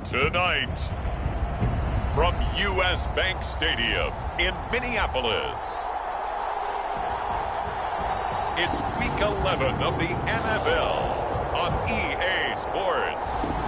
Tonight, from U.S. Bank Stadium in Minneapolis, it's Week 11 of the NFL on EA Sports.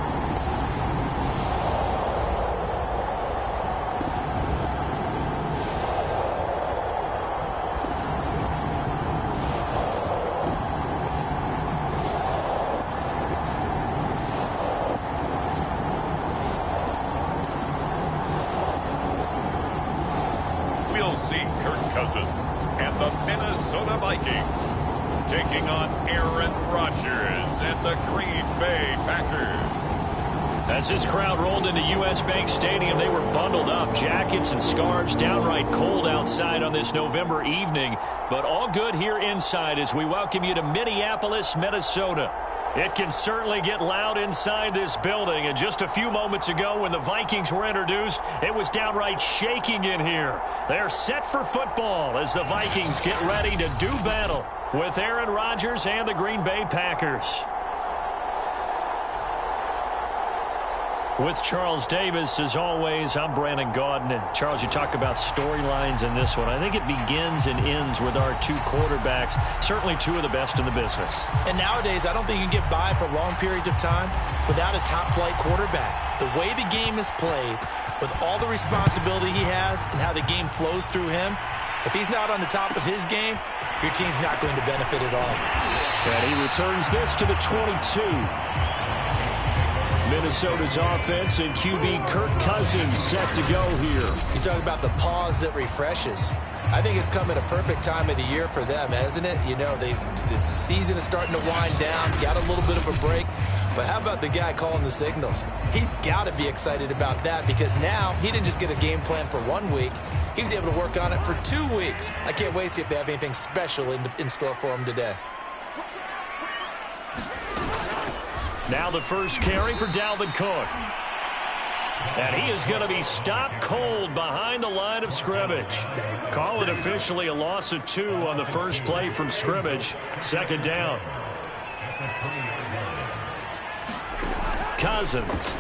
We'll see Kirk Cousins and the Minnesota Vikings taking on Aaron Rodgers and the Green Bay Packers. As this crowd rolled into U.S. Bank Stadium, they were bundled up, jackets and scarves, downright cold outside on this November evening. But all good here inside as we welcome you to Minneapolis, Minnesota. It can certainly get loud inside this building, and just a few moments ago when the Vikings were introduced, it was downright shaking in here. They're set for football as the Vikings get ready to do battle with Aaron Rodgers and the Green Bay Packers. With Charles Davis, as always, I'm Brandon Gaudin. Charles, you talk about storylines in this one. I think it begins and ends with our two quarterbacks, certainly two of the best in the business. And nowadays, I don't think you can get by for long periods of time without a top-flight quarterback. The way the game is played, with all the responsibility he has and how the game flows through him, if he's not on the top of his game, your team's not going to benefit at all. And he returns this to the 22. Minnesota's offense and QB Kirk Cousins set to go here. You talk about the pause that refreshes. I think it's come at a perfect time of the year for them, hasn't it? You know, the season is starting to wind down, got a little bit of a break. But how about the guy calling the signals? He's got to be excited about that because now he didn't just get a game plan for 1 week. He was able to work on it for 2 weeks. I can't wait to see if they have anything special in store for him today. Now the first carry for Dalvin Cook. And he is going to be stopped cold behind the line of scrimmage. Call it officially a loss of 2 on the first play from scrimmage. Second down. Cousins.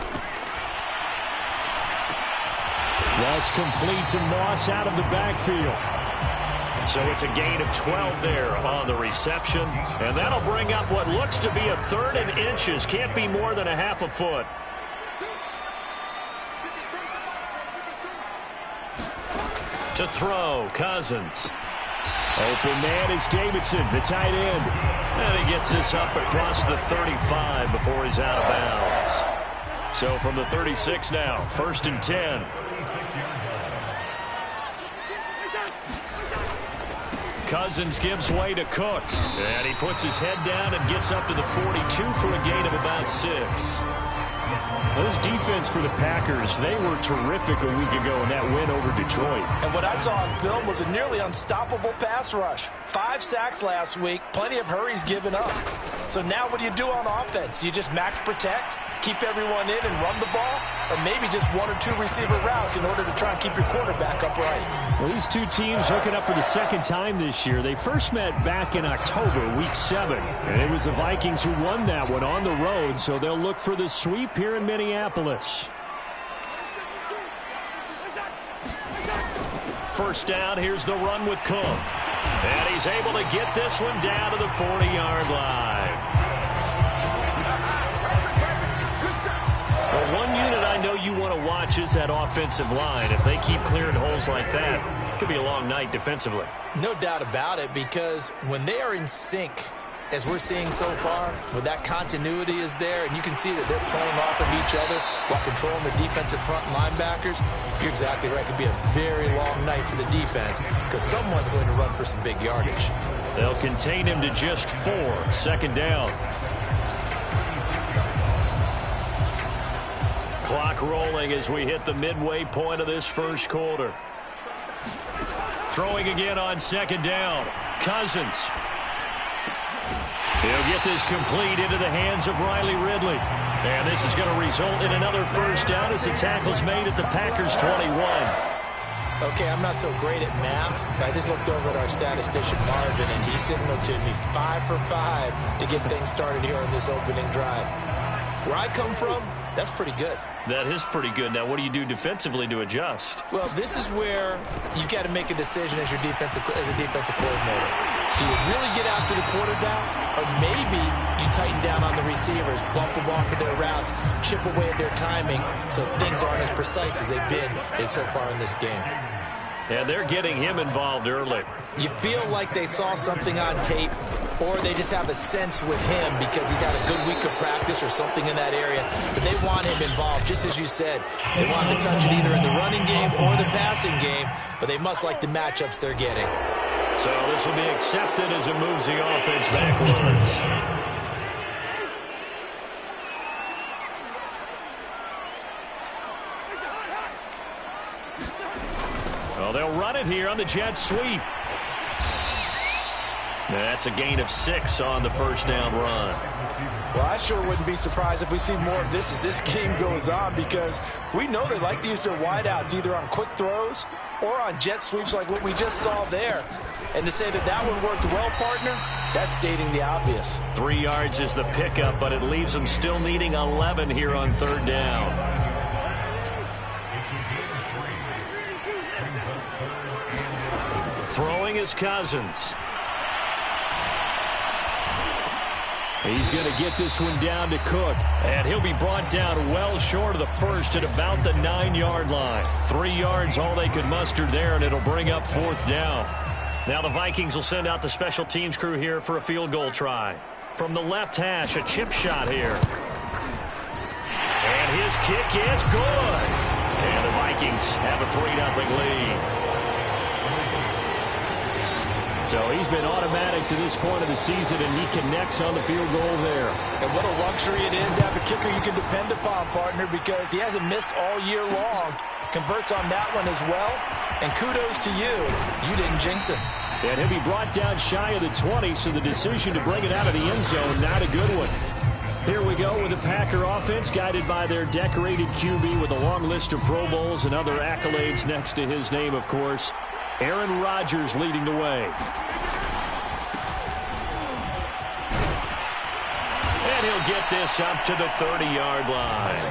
That's complete to Moss out of the backfield. So it's a gain of 12 there on the reception. And that'll bring up what looks to be a 3rd and inches. Can't be more than a half a foot. To throw, Cousins. Open man is Davidson, the tight end. And he gets this up across the 35 before he's out of bounds. So from the 36 now, 1st and 10. Cousins gives way to Cook. And he puts his head down and gets up to the 42 for a gain of about 6. This defense for the Packers, they were terrific a week ago in that win over Detroit. And what I saw on film was a nearly unstoppable pass rush. 5 sacks last week, plenty of hurries given up. So now what do you do on offense? You just max protect, keep everyone in and run the ball, or maybe just 1 or 2 receiver routes in order to try and keep your quarterback upright. Well, these two teams hooking up for the second time this year. They first met back in October, week 7. And it was the Vikings who won that one on the road, so they'll look for the sweep here in Minneapolis. First down, here's the run with Cook. And he's able to get this one down to the 40-yard line. Well, one unit I know you want to watch is that offensive line. If they keep clearing holes like that, it could be a long night defensively. No doubt about it, because when they are in sync, as we're seeing so far, when that continuity is there, and you can see that they're playing off of each other while controlling the defensive front linebackers, you're exactly right. It could be a very long night for the defense because someone's going to run for some big yardage. They'll contain him to just 4. Second down. Clock rolling as we hit the midway point of this first quarter. Throwing again on second down. Cousins. He'll get this complete into the hands of Riley Ridley. And this is going to result in another first down as the tackle's made at the Packers' 21. Okay, I'm not so great at math, but I just looked over at our statistician, Marvin, and he signaled to me 5 for 5 to get things started here on this opening drive. Where I come from, That's pretty good. That is pretty good. Now, what do you do defensively to adjust? Well, this is where you've got to make a decision as a defensive coordinator. Do you really get after the quarterback, or maybe you tighten down on the receivers, bump them off of their routes, chip away at their timing so things aren't as precise as they've been so far in this game? And they're getting him involved early. You feel like they saw something on tape, or they just have a sense with him because he's had a good week of practice or something in that area. But they want him involved, just as you said. They want him to touch it either in the running game or the passing game, but they must like the matchups they're getting. So this will be accepted as it moves the offense backwards. Well, they'll run it here on the jet sweep. That's a gain of 6 on the first down run. Well, I sure wouldn't be surprised if we see more of this as this game goes on, because we know they like to use their wideouts either on quick throws or on jet sweeps like what we just saw there. And to say that that one worked well, partner, that's stating the obvious. 3 yards is the pickup, but it leaves them still needing 11 here on third down. Throwing is Cousins. He's going to get this one down to Cook. And he'll be brought down well short of the first at about the 9-yard line. 3 yards, all they could muster there, and it'll bring up fourth down. Now the Vikings will send out the special teams crew here for a field goal try. From the left hash, a chip shot here. And his kick is good. And the Vikings have a 3-0 lead. So he's been automatic to this point of the season, and he connects on the field goal there. And what a luxury it is to have a kicker you can depend upon, partner, because he hasn't missed all year long. Converts on that one as well. And kudos to you. You didn't jinx him. And he'll be brought down shy of the 20, so the decision to bring it out of the end zone, not a good one. Here we go with the Packer offense, guided by their decorated QB with a long list of Pro Bowls and other accolades next to his name, of course. Aaron Rodgers leading the way. And he'll get this up to the 30-yard line.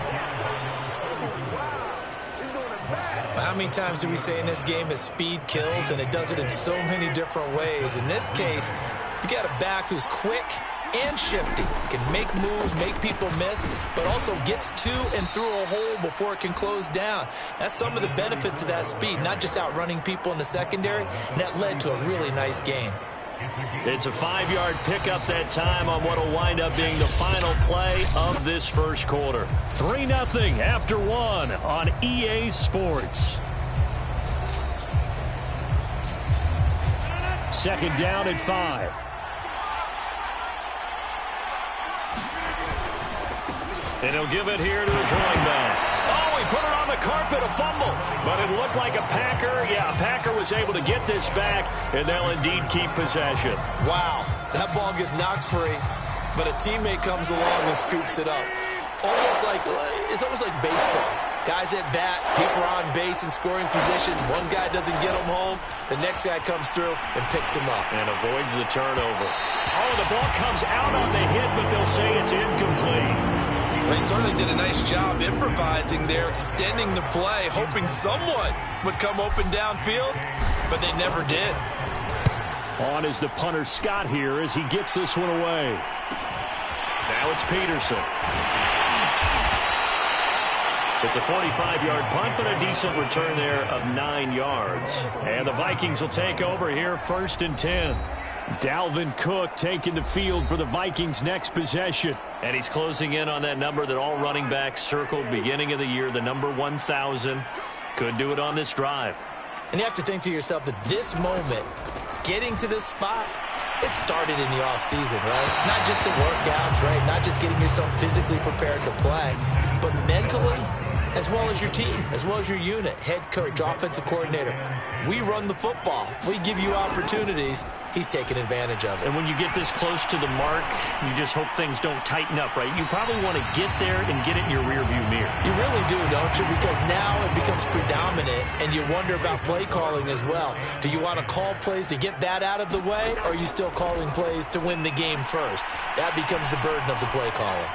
How many times do we say in this game that speed kills, and it does it in so many different ways? In this case, you got a back who's quick and shifty, can make moves, make people miss, but also gets to and through a hole before it can close down. That's some of the benefits of that speed, not just outrunning people in the secondary, and that led to a really nice gain. It's a 5-yard pickup that time on what will wind up being the final play of this first quarter. 3-0 after 1 on EA Sports. Second down at 5. And he'll give it here to his running back. Oh, he put it on the carpet, a fumble. But it looked like a Packer. Yeah, a Packer was able to get this back, and they'll indeed keep possession. Wow, that ball gets knocked free, but a teammate comes along and scoops it up. It's almost like baseball. Guys at bat, people are on base in scoring position. One guy doesn't get him home. The next guy comes through and picks him up. And avoids the turnover. Oh, the ball comes out on the hit, but they'll say it's incomplete. They certainly did a nice job improvising there, extending the play, hoping someone would come open downfield, but they never did. On is the punter Scott here as he gets this one away. Now it's Peterson. It's a 45-yard punt, but a decent return there of 9 yards. And the Vikings will take over here, 1st and 10. Dalvin Cook taking the field for the Vikings' next possession. And he's closing in on that number that all running backs circled beginning of the year, the number 1,000. Could do it on this drive. And you have to think to yourself that this moment, getting to this spot, it started in the offseason, right? Not just the workouts, right? Not just getting yourself physically prepared to play, but mentally, as well as your team, as well as your unit, head coach, offensive coordinator. We run the football. We give you opportunities. He's taking advantage of it. And when you get this close to the mark, you just hope things don't tighten up, right? You probably want to get there and get it in your rearview mirror. You really do, don't you? Because now it becomes predominant, and you wonder about play calling as well. Do you want to call plays to get that out of the way, or are you still calling plays to win the game first? That becomes the burden of the play calling.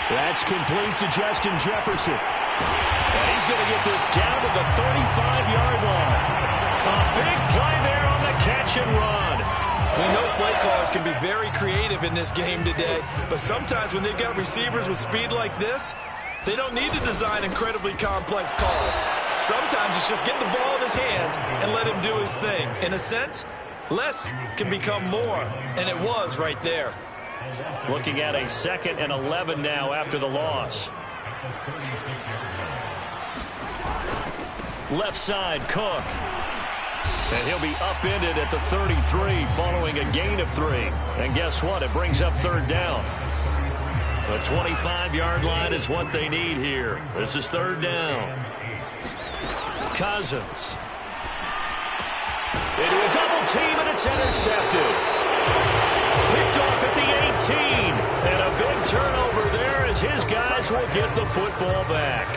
That's complete to Justin Jefferson. And he's going to get this down to the 35-yard line. A big play there on the catch and run. We know play callers can be very creative in this game today, but sometimes when they've got receivers with speed like this, they don't need to design incredibly complex calls. Sometimes it's just get the ball in his hands and let him do his thing. In a sense, less can become more, and it was right there. Looking at a 2nd and 11 now after the loss. Left side, Cook. And he'll be upended at the 33 following a gain of 3. And guess what? It brings up 3rd down. The 25-yard line is what they need here. This is 3rd down. Cousins. Into a double team, and it's intercepted. Picked off at the 18. And a big turnover there as his guys will get the football back.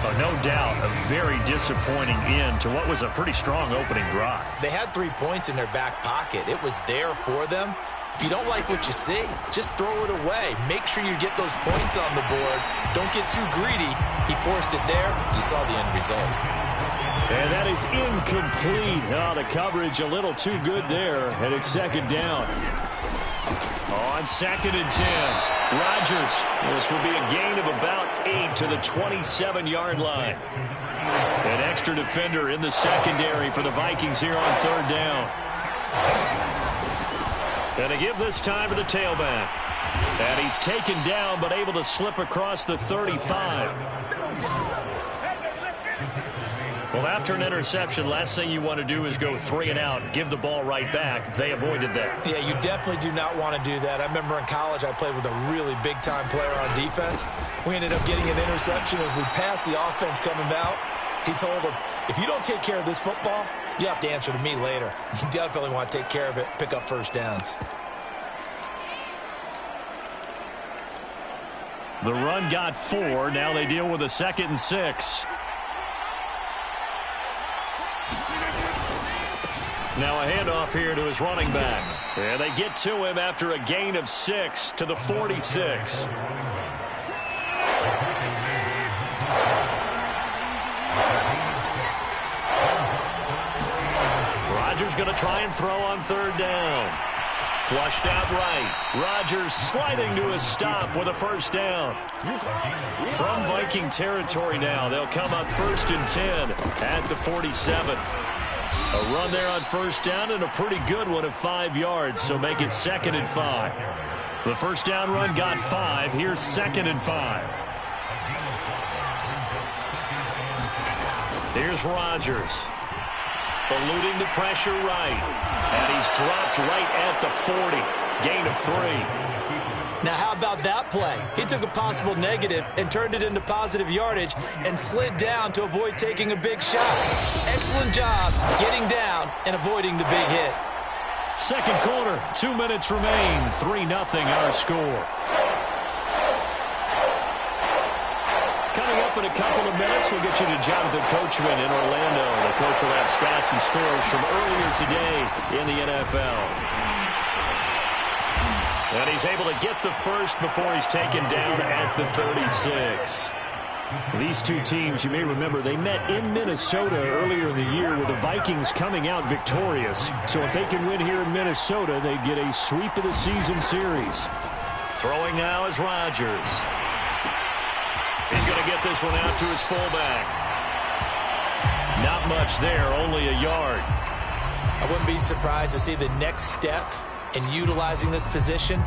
Oh, no doubt, a very disappointing end to what was a pretty strong opening drive. They had 3 points in their back pocket. It was there for them. If you don't like what you see, just throw it away. Make sure you get those points on the board. Don't get too greedy. He forced it there. You saw the end result. And that is incomplete. Oh, the coverage a little too good there, and it's 2nd down. On 2nd and 10. Rodgers. This will be a gain of about 8 to the 27-yard line. An extra defender in the secondary for the Vikings here on 3rd down. And to give this time to the tailback. And he's taken down but able to slip across the 35. Well, after an interception, last thing you want to do is go 3 and out, give the ball right back. They avoided that. Yeah, you definitely do not want to do that. I remember in college I played with a really big-time player on defense. We ended up getting an interception as we passed the offense coming out. He told him, if you don't take care of this football, you have to answer to me later. You definitely want to take care of it, pick up 1st downs. The run got 4. Now they deal with a 2nd and 6. Now a handoff here to his running back. And they get to him after a gain of 6 to the 46. Rodgers going to try and throw on 3rd down. Flushed out right. Rodgers sliding to a stop with a 1st down. From Viking territory now, they'll come up 1st and 10 at the 47. A run there on 1st down and a pretty good one of 5 yards, so make it 2nd and 5. The 1st down run got 5. Here's 2nd and 5. Here's Rodgers. Eluding the pressure right. And he's dropped right at the 40. Gain of 3. Now, how about that play? He took a possible negative and turned it into positive yardage and slid down to avoid taking a big shot. Excellent job getting down and avoiding the big hit. 2nd quarter, 2 minutes remain. 3-0 our score. Coming up in a couple of minutes, we'll get you to Jonathan Coachman in Orlando. The coach will have stats and scores from earlier today in the NFL. And he's able to get the first before he's taken down at the 36. These two teams, you may remember, they met in Minnesota earlier in the year with the Vikings coming out victorious. So if they can win here in Minnesota, they get a sweep of the season series. Throwing now is Rodgers. He's going to get this one out to his fullback. Not much there, only a yard. I wouldn't be surprised to see the next step in utilizing this position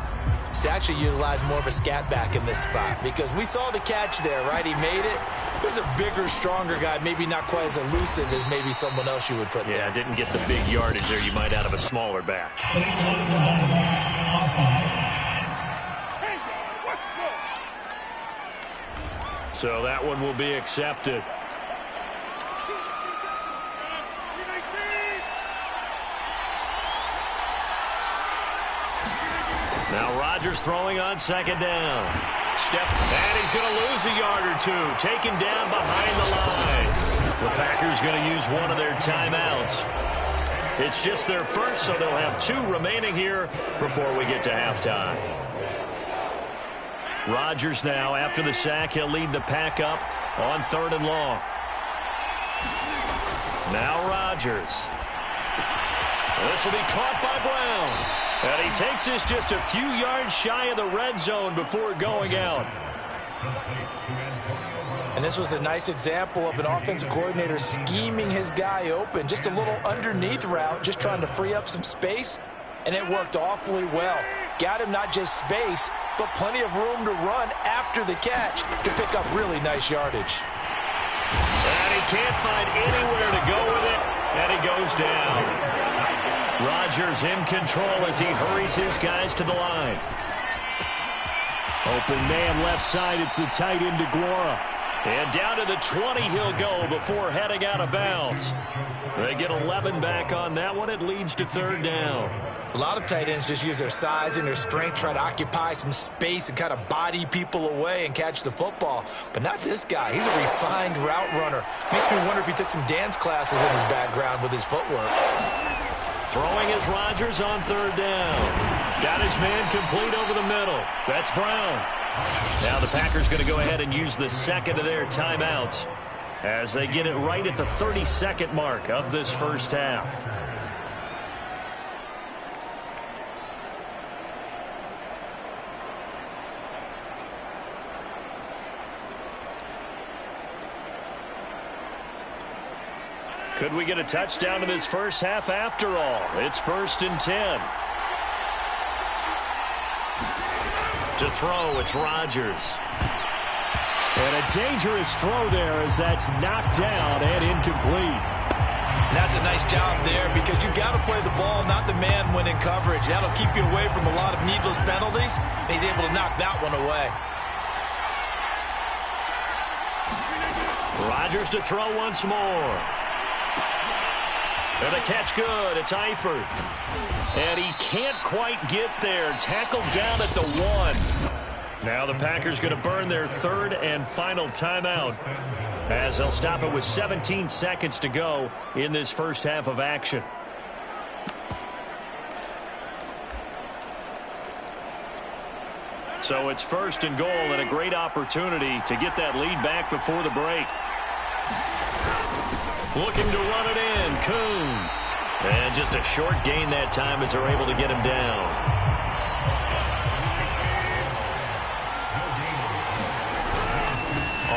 is to actually utilize more of a scat back in this spot, because we saw the catch there, right? He made it. He was a bigger, stronger guy, maybe not quite as elusive as maybe someone else you would put there. Yeah, didn't get the big yardage there you might out of a smaller back. So that one will be accepted. Now Rodgers throwing on 2nd down. And he's going to lose a yard or 2. Taken down behind the line. The Packers going to use one of their timeouts. It's just their first, so they'll have 2 remaining here before we get to halftime. Rodgers now, after the sack, he'll lead the pack up on 3rd and long. Now Rodgers. This will be caught by Brown. And he takes this just a few yards shy of the red zone before going out. And this was a nice example of an offensive coordinator scheming his guy open. Just a little underneath route, just trying to free up some space. And it worked awfully well. Got him not just space, but plenty of room to run after the catch to pick up really nice yardage. And he can't find anywhere to go with it, and he goes down. Rodgers in control as he hurries his guys to the line. Open man left side, it's the tight end DeGuara. And down to the 20 he'll go before heading out of bounds. They get 11 back on that one. It leads to 3rd down. A lot of tight ends just use their size and their strength, try to occupy some space and kind of body people away and catch the football. But not this guy. He's a refined route runner. Makes me wonder if he took some dance classes in his background with his footwork. Throwing is Rodgers on 3rd down. Got his man complete over the middle. That's Brown. Now the Packers going to go ahead and use the second of their timeouts as they get it right at the 32nd mark of this first half. Could we get a touchdown in this first half after all? It's 1st and 10. To throw, it's Rodgers. And a dangerous throw there as that's knocked down and incomplete. And that's a nice job there because you've got to play the ball, not the man when in coverage. That'll keep you away from a lot of needless penalties. And he's able to knock that one away. Rodgers to throw once more. And a catch good. It's Eifert. And he can't quite get there. Tackled down at the 1. Now the Packers going to burn their 3rd and final timeout as they'll stop it with 17 seconds to go in this first half of action. So it's 1st and goal and a great opportunity to get that lead back before the break. Looking to run it in, Kuhn. And just a short gain that time as they're able to get him down.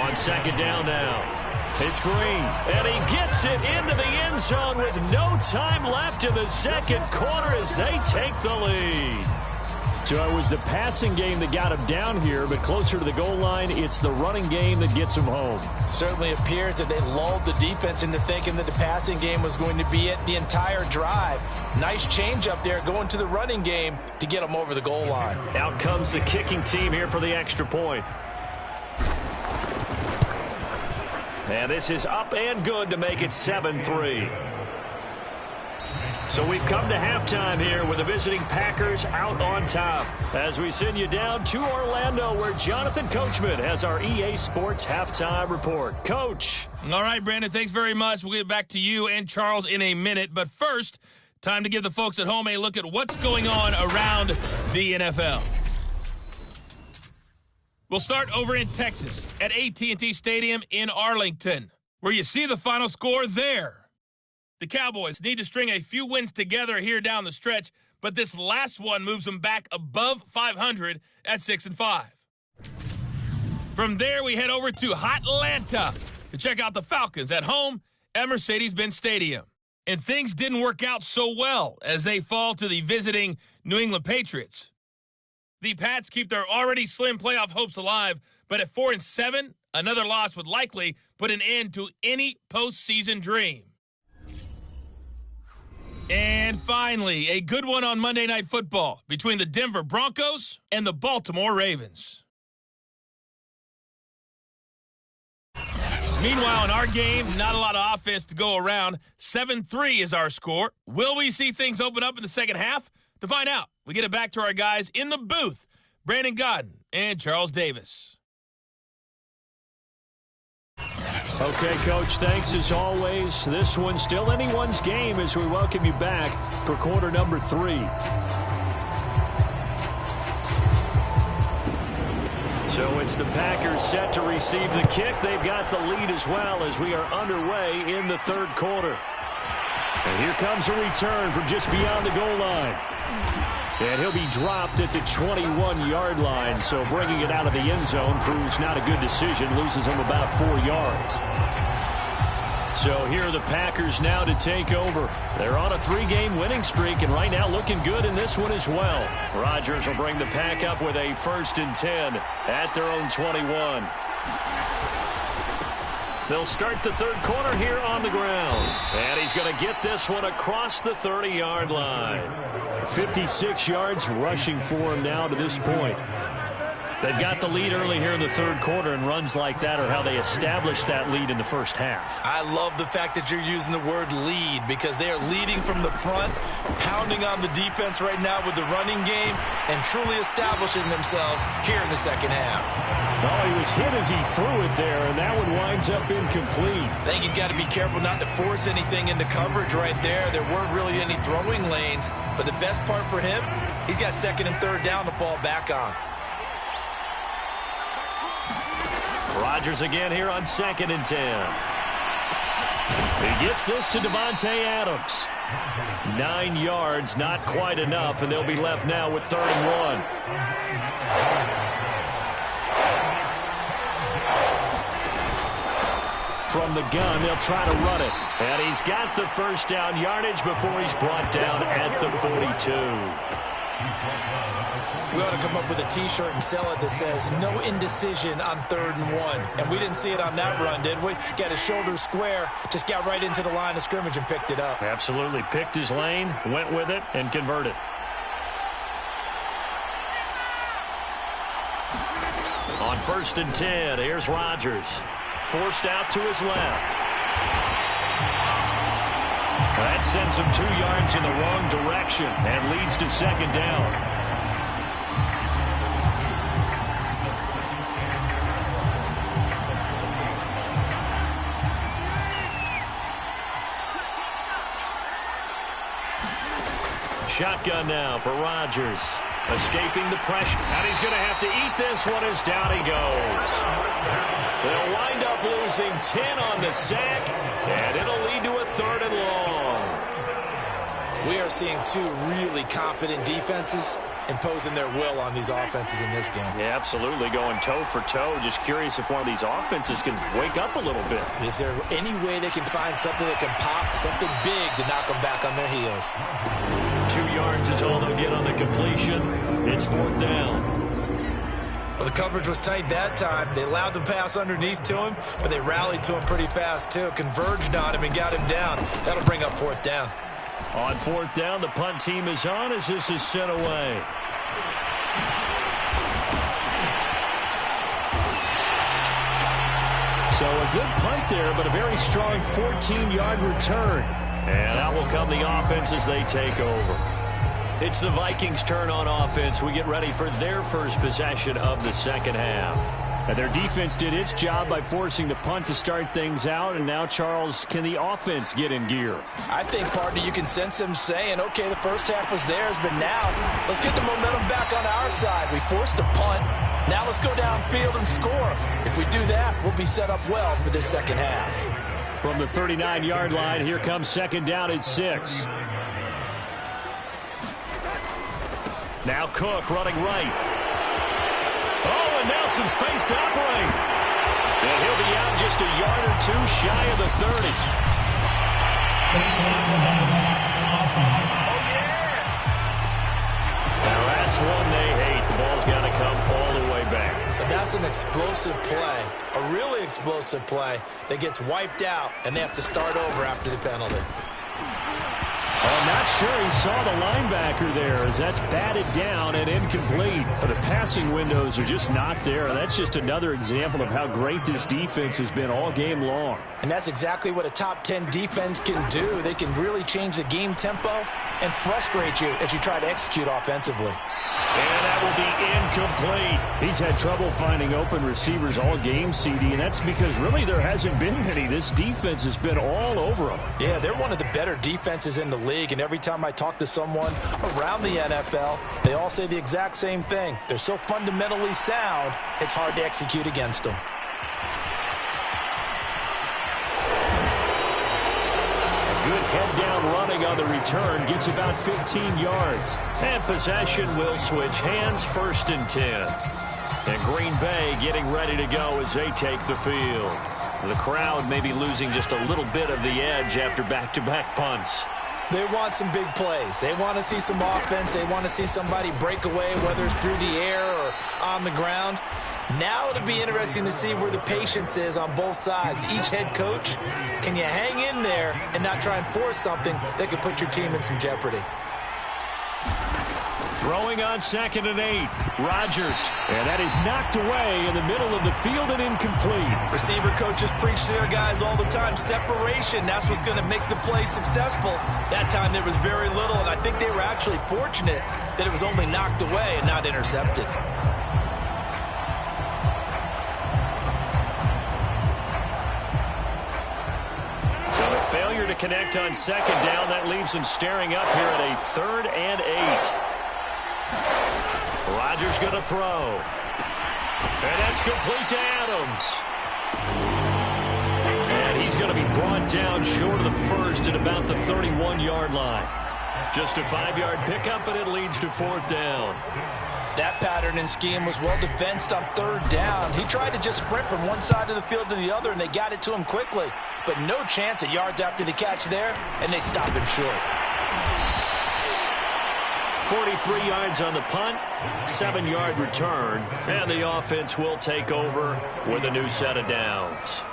On 2nd down now. It's Green. And he gets it into the end zone with no time left in the 2nd quarter as they take the lead. So it was the passing game that got him down here, but closer to the goal line, it's the running game that gets him home. Certainly appears that they lulled the defense into thinking that the passing game was going to be it the entire drive. Nice change up there going to the running game to get them over the goal line. Out comes the kicking team here for the extra point. And this is up and good to make it 7-3. So we've come to halftime here with the visiting Packers out on top as we send you down to Orlando where Jonathan Coachman has our EA Sports halftime report. Coach. All right, Brandon, thanks very much. We'll get back to you and Charles in a minute. But first, time to give the folks at home a look at what's going on around the NFL. We'll start over in Texas at AT&T Stadium in Arlington, where you see the final score there. The Cowboys need to string a few wins together here down the stretch, but this last one moves them back above 500 at 6-5. From there, we head over to Atlanta to check out the Falcons at home at Mercedes-Benz Stadium. And things didn't work out so well as they fall to the visiting New England Patriots. The Pats keep their already slim playoff hopes alive, but at 4-7, another loss would likely put an end to any postseason dream. And finally, a good one on Monday Night Football between the Denver Broncos and the Baltimore Ravens. Meanwhile, in our game, not a lot of offense to go around. 7-3 is our score. Will we see things open up in the second half? To find out, we get it back to our guys in the booth, Brandon Godden and Charles Davis. Okay, Coach, thanks as always. This one's still anyone's game as we welcome you back for quarter number 3. it's the Packers set to receive the kick. They've got the lead as well as we are underway in the third quarter. And here comes a return from just beyond the goal line. And he'll be dropped at the 21-yard line, so bringing it out of the end zone proves not a good decision, loses him about 4 yards. So here are the Packers now to take over. They're on a 3-game winning streak, and right now looking good in this one as well. Rodgers will bring the Pack up with a 1st and 10 at their own 21. They'll start the third quarter here on the ground. And he's going to get this one across the 30-yard line. 56 yards rushing for him now to this point. They've got the lead early here in the third quarter, and runs like that are how they established that lead in the first half. I love the fact that you're using the word lead because they are leading from the front, pounding on the defense right now with the running game, and truly establishing themselves here in the second half. Oh, he was hit as he threw it there, and that one winds up incomplete. I think he's got to be careful not to force anything into coverage right there. There weren't really any throwing lanes, but the best part for him, he's got 2nd and 3rd down to fall back on. Rodgers again here on 2nd and 10. He gets this to Devontae Adams. 9 yards, not quite enough, and they'll be left now with 3rd and 1. From the gun, they'll try to run it. And he's got the 1st down yardage before he's brought down at the 42. We ought to come up with a T-shirt and sell it that says, no indecision on 3rd and 1. And we didn't see it on that run, did we? Got his shoulders square, just got right into the line of scrimmage and picked it up. Absolutely. Picked his lane, went with it, and converted. On 1st and 10, here's Rodgers. Forced out to his left. That sends him 2 yards in the wrong direction and leads to 2nd down. Shotgun now for Rodgers. Escaping the pressure. And he's going to have to eat this one as down he goes. They'll wind up losing 10 on the sack, and it'll lead to a 3rd and long. We are seeing 2 really confident defenses imposing their will on these offenses in this game. Yeah, absolutely. Going toe for toe. Just curious if one of these offenses can wake up a little bit. Is there any way they can find something that can pop, something big to knock them back on their heels? 2 yards is all they'll get on the completion. It's 4th down. Well, the coverage was tight that time. They allowed the pass underneath to him, but they rallied to him pretty fast, too. Converged on him and got him down. That'll bring up 4th down. On 4th down, the punt team is on as this is sent away. So a good punt there, but a very strong 14-yard return. And out will come the offense as they take over. It's the Vikings' turn on offense. We get ready for their first possession of the second half. And their defense did its job by forcing the punt to start things out. And now, Charles, can the offense get in gear? I think, partner, you can sense them saying, okay, the first half was theirs, but now let's get the momentum back on our side. We forced a punt. Now let's go downfield and score. If we do that, we'll be set up well for this second half. From the 39-yard line, here comes 2nd down at 6. Now Cook running right. Oh, and now some space to operate. And he'll be out just a yard or 2 shy of the 30. Now that's one they hate. The ball's got to come all the way back. So that's an explosive play, a really explosive play that gets wiped out, and they have to start over after the penalty. I'm not sure he saw the linebacker there as that's batted down and incomplete. But the passing windows are just not there. That's just another example of how great this defense has been all game long. And that's exactly what a top 10 defense can do. They can really change the game tempo and frustrate you as you try to execute offensively. And that will be incomplete. He's had trouble finding open receivers all game, CD, and that's because really there hasn't been many. This defense has been all over them. Yeah, they're one of the better defenses in the league, and every time I talk to someone around the NFL, they all say the exact same thing. They're so fundamentally sound, it's hard to execute against them. Good head-down running on the return. Gets about 15 yards. And possession will switch hands, 1st and 10. And Green Bay getting ready to go as they take the field. The crowd may be losing just a little bit of the edge after back-to-back punts. They want some big plays. They want to see some offense. They want to see somebody break away, whether it's through the air or on the ground. Now it'll be interesting to see where the patience is on both sides. Each head coach, can you hang in there and not try and force something that could put your team in some jeopardy? Throwing on 2nd and 8. Rodgers. And that is knocked away in the middle of the field and incomplete. Receiver coaches preach to their guys all the time. Separation, that's what's going to make the play successful. That time there was very little, and I think they were actually fortunate that it was only knocked away and not intercepted. Failure to connect on 2nd down. That leaves him staring up here at a 3rd and 8. Rodgers going to throw. And that's complete to Adams. And he's going to be brought down short of the 1st at about the 31-yard line. Just a 5-yard pickup, and it leads to 4th down. That pattern and scheme was well defensed on 3rd down. He tried to just sprint from one side of the field to the other, and they got it to him quickly. But no chance at yards after the catch there, and they stopped him short. 43 yards on the punt, 7-yard return, and the offense will take over with a new set of downs.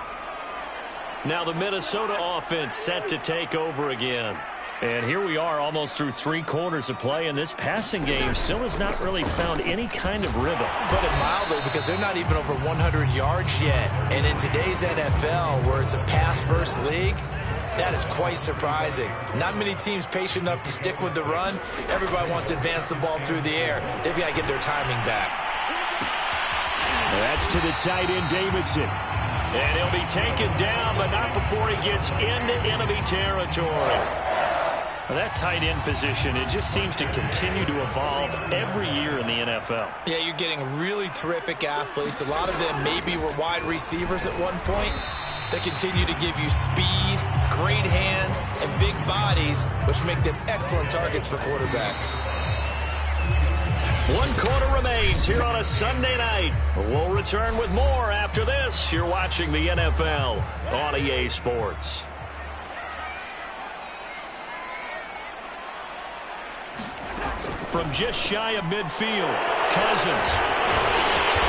Now the Minnesota offense set to take over again. And here we are almost through 3 quarters of play, and this passing game still has not really found any kind of rhythm. Put it mildly, because they're not even over 100 yards yet. And in today's NFL, where it's a pass-first league, that is quite surprising. Not many teams patient enough to stick with the run. Everybody wants to advance the ball through the air. They've got to get their timing back. That's to the tight end, Davidson. And he'll be taken down, but not before he gets into enemy territory. That tight end position, it just seems to continue to evolve every year in the NFL. Yeah, you're getting really terrific athletes. A lot of them maybe were wide receivers at one point. They continue to give you speed, great hands, and big bodies, which make them excellent targets for quarterbacks. 1 quarter remains here on a Sunday night. We'll return with more after this. You're watching the NFL on EA Sports. From just shy of midfield, Cousins.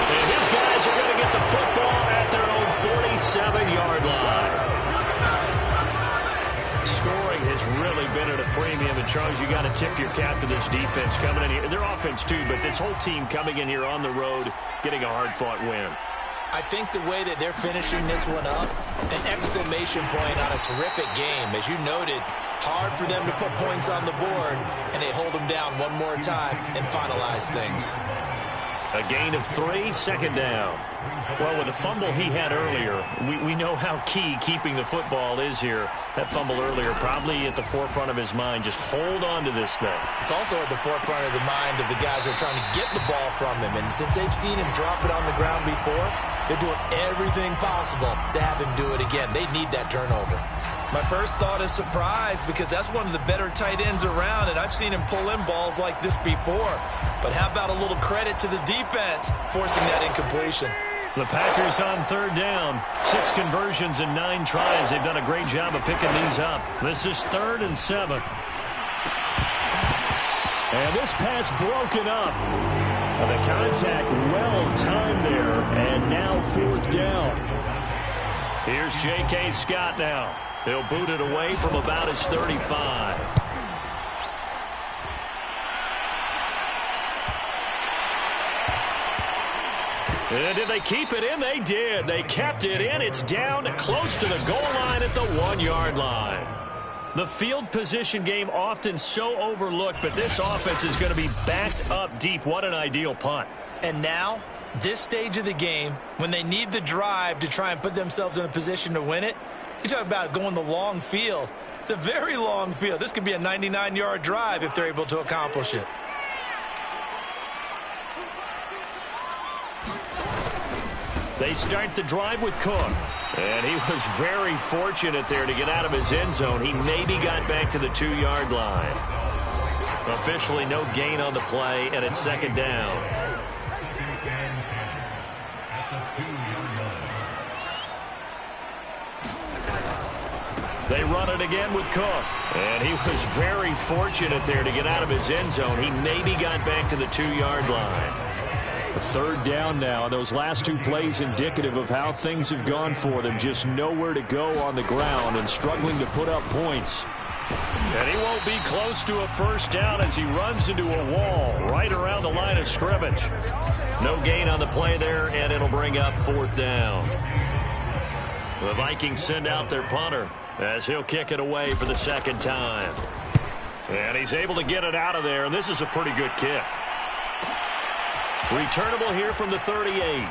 And his guys are going to get the football at their own 47-yard line. Scoring has really been at a premium. And, Charles, you got to tip your cap to this defense coming in here. Their offense, too, but this whole team coming in here on the road, getting a hard-fought win. I think the way that they're finishing this one up, an exclamation point on a terrific game. As you noted, hard for them to put points on the board, and they hold them down one more time and finalize things. A gain of 3, 2nd down. Well, with the fumble he had earlier, we know how key keeping the football is here. That fumble earlier probably at the forefront of his mind. Just hold on to this thing. It's also at the forefront of the mind of the guys who are trying to get the ball from him. And since they've seen him drop it on the ground before, they're doing everything possible to have him do it again. They need that turnover. My first thought is surprise, because that's one of the better tight ends around, and I've seen him pull in balls like this before. But how about a little credit to the defense forcing that incompletion? The Packers on 3rd down. 6 conversions and 9 tries. They've done a great job of picking these up. This is 3rd and 7. And this pass broken up. The contact well timed there, and now 4th down. Here's J.K. Scott now. He'll boot it away from about his 35. And did they keep it in? They did. They kept it in. It's down close to the goal line at the 1-yard line. The field position game often so overlooked, but this offense is going to be backed up deep. What an ideal punt. And now, this stage of the game, when they need the drive to try and put themselves in a position to win it, you talk about going the long field, the very long field. This could be a 99-yard drive if they're able to accomplish it. They start the drive with Cook. And he was very fortunate there to get out of his end zone. He maybe got back to the 2-yard line. Officially no gain on the play, and it's second down. They run it again with Cook. And he was very fortunate there to get out of his end zone. He maybe got back to the 2-yard line. Third down now. Those last two plays indicative of how things have gone for them. Just nowhere to go on the ground and struggling to put up points. And he won't be close to a first down as he runs into a wall right around the line of scrimmage. No gain on the play there, and it'll bring up fourth down. The Vikings send out their punter as he'll kick it away for the second time. And he's able to get it out of there, and this is a pretty good kick. Returnable here from the 38.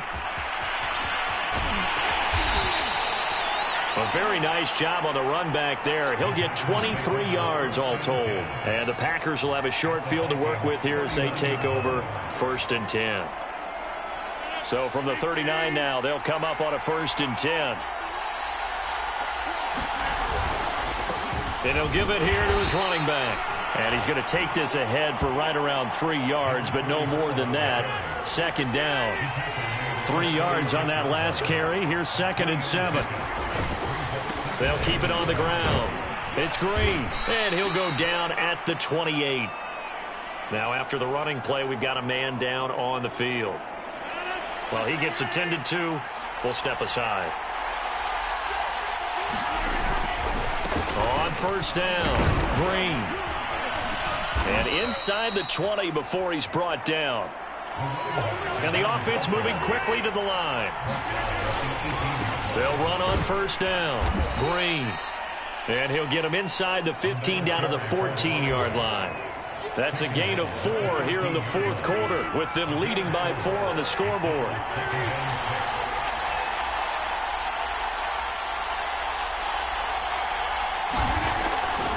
A very nice job on the run back there. He'll get 23 yards all told. And the Packers will have a short field to work with here as they take over first and 10. So from the 39 now, they'll come up on a first and 10. And he'll give it here to his running back. And he's going to take this ahead for right around 3 yards, but no more than that. Second down. 3 yards on that last carry. Here's second and 7. They'll keep it on the ground. It's Green, and he'll go down at the 28. Now after the running play, we've got a man down on the field. Well, he gets attended to. We'll step aside. On first down, Green. And inside the 20 before he's brought down. And the offense moving quickly to the line. They'll run on first down. Green. And he'll get him inside the 15 down to the 14-yard line. That's a gain of 4 here in the fourth quarter, with them leading by 4 on the scoreboard.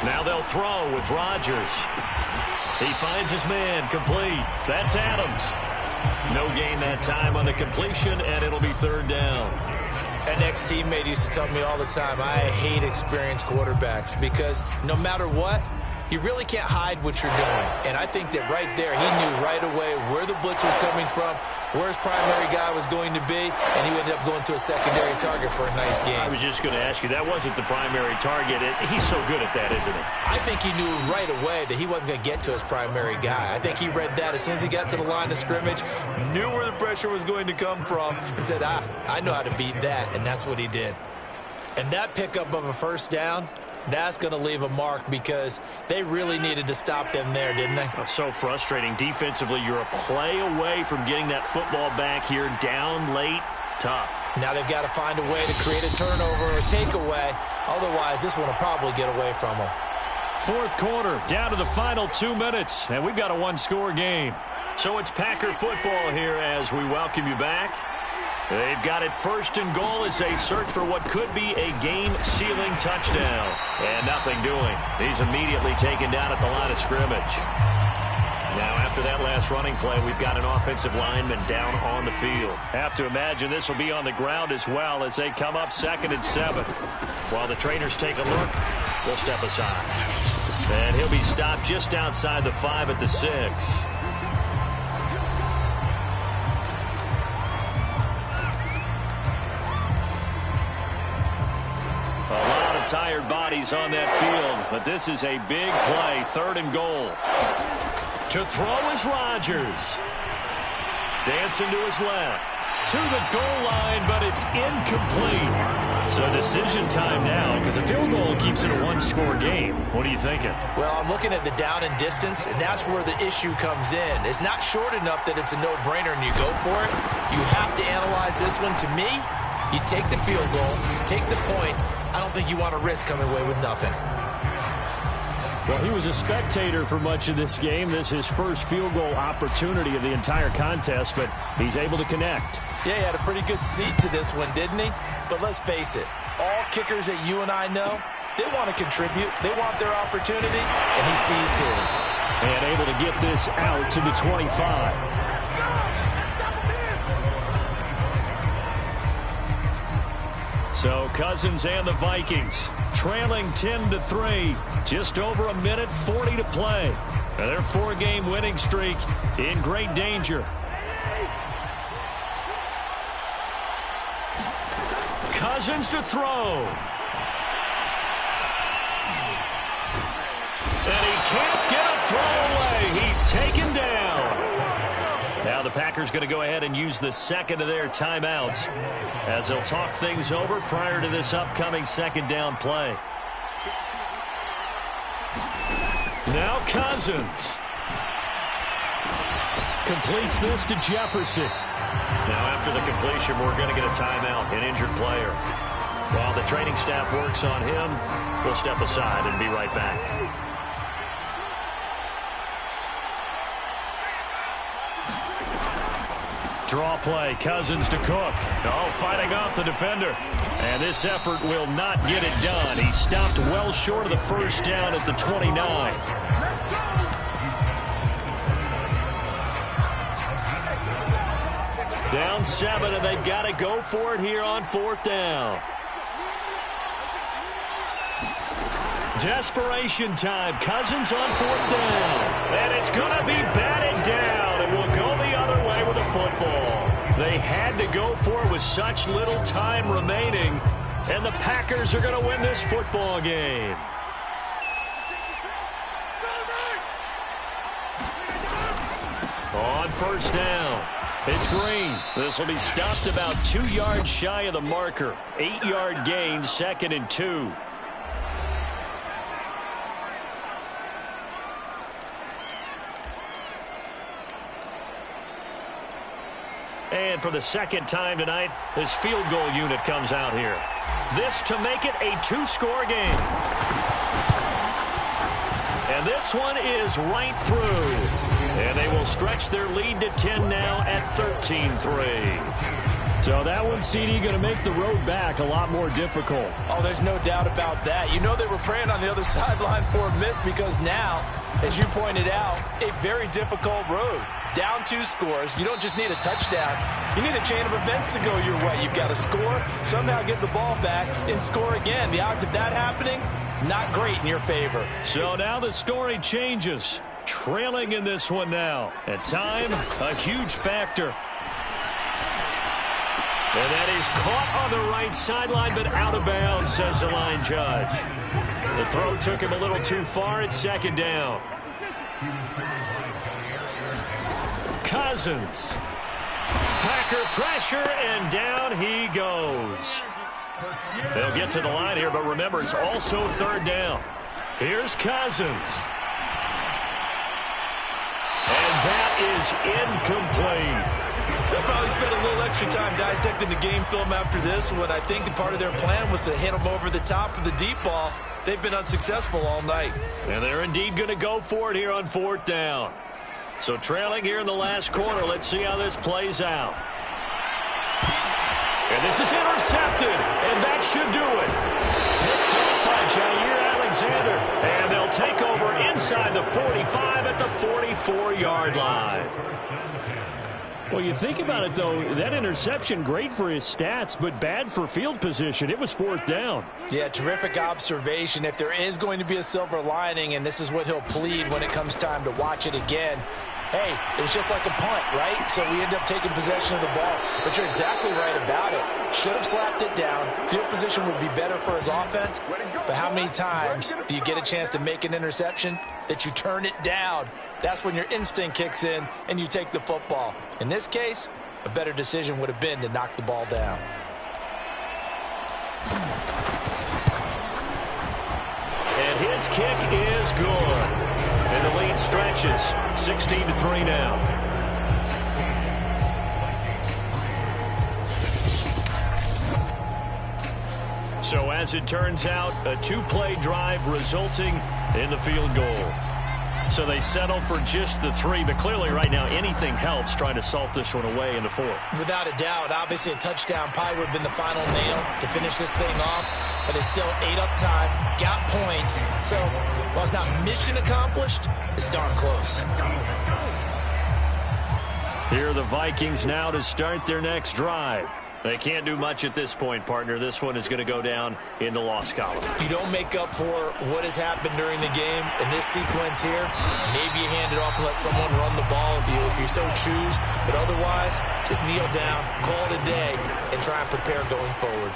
Now they'll throw with Rodgers. He finds his man, complete. That's Adams. No gain that time on the completion, and it'll be third down. An ex-teammate used to tell me all the time, I hate experienced quarterbacks because no matter what, you really can't hide what you're doing. And I think that right there, he knew right away where the blitz was coming from, where his primary guy was going to be, and he ended up going to a secondary target for a nice game. I was just going to ask you, that wasn't the primary target. He's so good at that, isn't he? I think he knew right away that he wasn't going to get to his primary guy. I think he read that as soon as he got to the line of scrimmage, knew where the pressure was going to come from, and said, I know how to beat that, and that's what he did. And that pickup of a first down, that's going to leave a mark because they really needed to stop them there, didn't they? So frustrating. Defensively, you're a play away from getting that football back here, down late, tough. Now they've got to find a way to create a turnover or takeaway. Otherwise, this one will probably get away from them. Fourth quarter, down to the final 2 minutes, and we've got a one-score game. So it's Packer football here as we welcome you back. They've got it first and goal as they search for what could be a game-sealing touchdown. And nothing doing. He's immediately taken down at the line of scrimmage. Now, after that last running play, we've got an offensive lineman down on the field. Have to imagine this will be on the ground as well as they come up second and 7. While the trainers take a look, we'll step aside. And he'll be stopped just outside the 5 at the 6. Tired bodies on that field, but this is a big play, third and goal. To throw is Rodgers. Dancing to his left. To the goal line, but it's incomplete. So decision time now, because a field goal keeps it a one-score game. What are you thinking? Well, I'm looking at the down and distance, and that's where the issue comes in. It's not short enough that it's a no-brainer and you go for it. You have to analyze this one. To me, you take the field goal, take the points. I don't think you want to risk coming away with nothing. Well, he was a spectator for much of this game. This is his first field goal opportunity of the entire contest, but he's able to connect. Yeah, he had a pretty good seat to this one, didn't he? But let's face it, all kickers that you and I know, they want to contribute. They want their opportunity, and he seized his. And able to get this out to the 25. So Cousins and the Vikings trailing 10-3. Just over a minute 40 to play. Now their 4-game winning streak in great danger. Cousins to throw. And he can't get a throw away. He's taken down. Now the Packers going to go ahead and use the second of their timeouts as they'll talk things over prior to this upcoming second down play. Now Cousins completes this to Jefferson. Now after the completion, we're going to get a timeout, an injured player. While the training staff works on him, we'll step aside and be right back. Draw play, Cousins to Cook. Oh, fighting off the defender. And this effort will not get it done. He stopped well short of the first down at the 29. Down 7, and they've got to go for it here on 4th down. Desperation time. Cousins on 4th down. And it's going to be batted down, and we'll go the other way with the football. They had to go for it with such little time remaining, and the Packers are going to win this football game. On 1st down, it's Green. This will be stopped about 2 yards shy of the marker. 8-yard gain, 2nd and 2. And for the second time tonight, this field goal unit comes out here. This to make it a 2-score game. And this one is right through. And they will stretch their lead to 10 now at 13-3. So that one, CD, going to make the road back a lot more difficult. Oh, there's no doubt about that. You know they were praying on the other sideline for a miss because now, as you pointed out, a very difficult road. Down 2 scores. You don't just need a touchdown. You need a chain of events to go your way. You've got to score, somehow get the ball back, and score again. The odds of that happening, not great in your favor. So now the story changes. Trailing in this one now. At time, a huge factor. And that is caught on the right sideline, but out of bounds, says the line judge. The throw took him a little too far. It's 2nd down. Cousins. Packer pressure, and down he goes. They'll get to the line here, but remember, it's also 3rd down. Here's Cousins. And that is incomplete. They'll probably spend a little extra time dissecting the game film after this one. I think the part of their plan was to hit them over the top of the deep ball. They've been unsuccessful all night. And they're indeed going to go for it here on 4th down. So trailing here in the last quarter. Let's see how this plays out. And this is intercepted, and that should do it. Picked up by Jair Alexander, and they'll take over inside the 45 at the 44-yard line. Well, you think about it, though, that interception, great for his stats, but bad for field position. It was 4th down. Yeah, terrific observation. If there is going to be a silver lining, and this is what he'll plead when it comes time to watch it again, hey, it was just like a punt, right? So we end up taking possession of the ball. But you're exactly right about it. Should have slapped it down. Field position would be better for his offense. But how many times do you get a chance to make an interception that you turn it down? That's when your instinct kicks in and you take the football. In this case, a better decision would have been to knock the ball down. And his kick is good. And the lead stretches. 16-3 now. So as it turns out, a two-play drive resulting in the field goal. So they settle for just the 3, but clearly right now anything helps trying to salt this one away in the 4th. Without a doubt, obviously a touchdown probably would have been the final nail to finish this thing off, but it's still ate up time, got points. So while it's not mission accomplished, it's darn close. Here are the Vikings now to start their next drive. They can't do much at this point, partner. This one is going to go down in the loss column. You don't make up for what has happened during the game in this sequence here. Maybe you hand it off and let someone run the ball if you so choose. But otherwise, just kneel down, call it a day, and try and prepare going forward.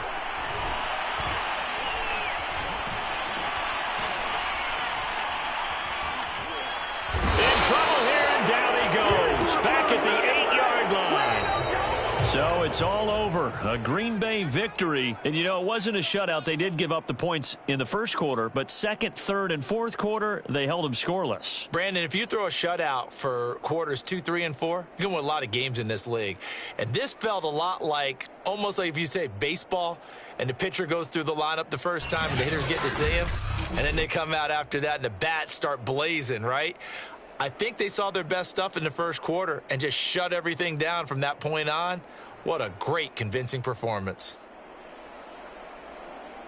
In trouble here, and down he goes. Back at the 8-yard line. So it's all over. A Green Bay victory. And, you know, it wasn't a shutout. They did give up the points in the first quarter, but second, third, and fourth quarter, they held them scoreless. Brandon, if you throw a shutout for quarters 2, 3, and 4, you can win a lot of games in this league. And this felt a lot like, almost like if you say baseball, and the pitcher goes through the lineup the first time, and the hitters get to see him, and then they come out after that, and the bats start blazing, right? I think they saw their best stuff in the first quarter and just shut everything down from that point on. What a great, convincing performance.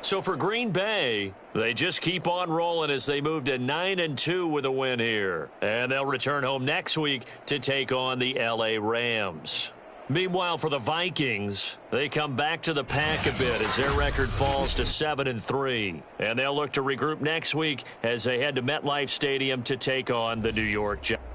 So for Green Bay, they just keep on rolling as they move to 9-2 with a win here. And they'll return home next week to take on the L.A. Rams. Meanwhile, for the Vikings, they come back to the pack a bit as their record falls to 7-3. And they'll look to regroup next week as they head to MetLife Stadium to take on the New York Giants.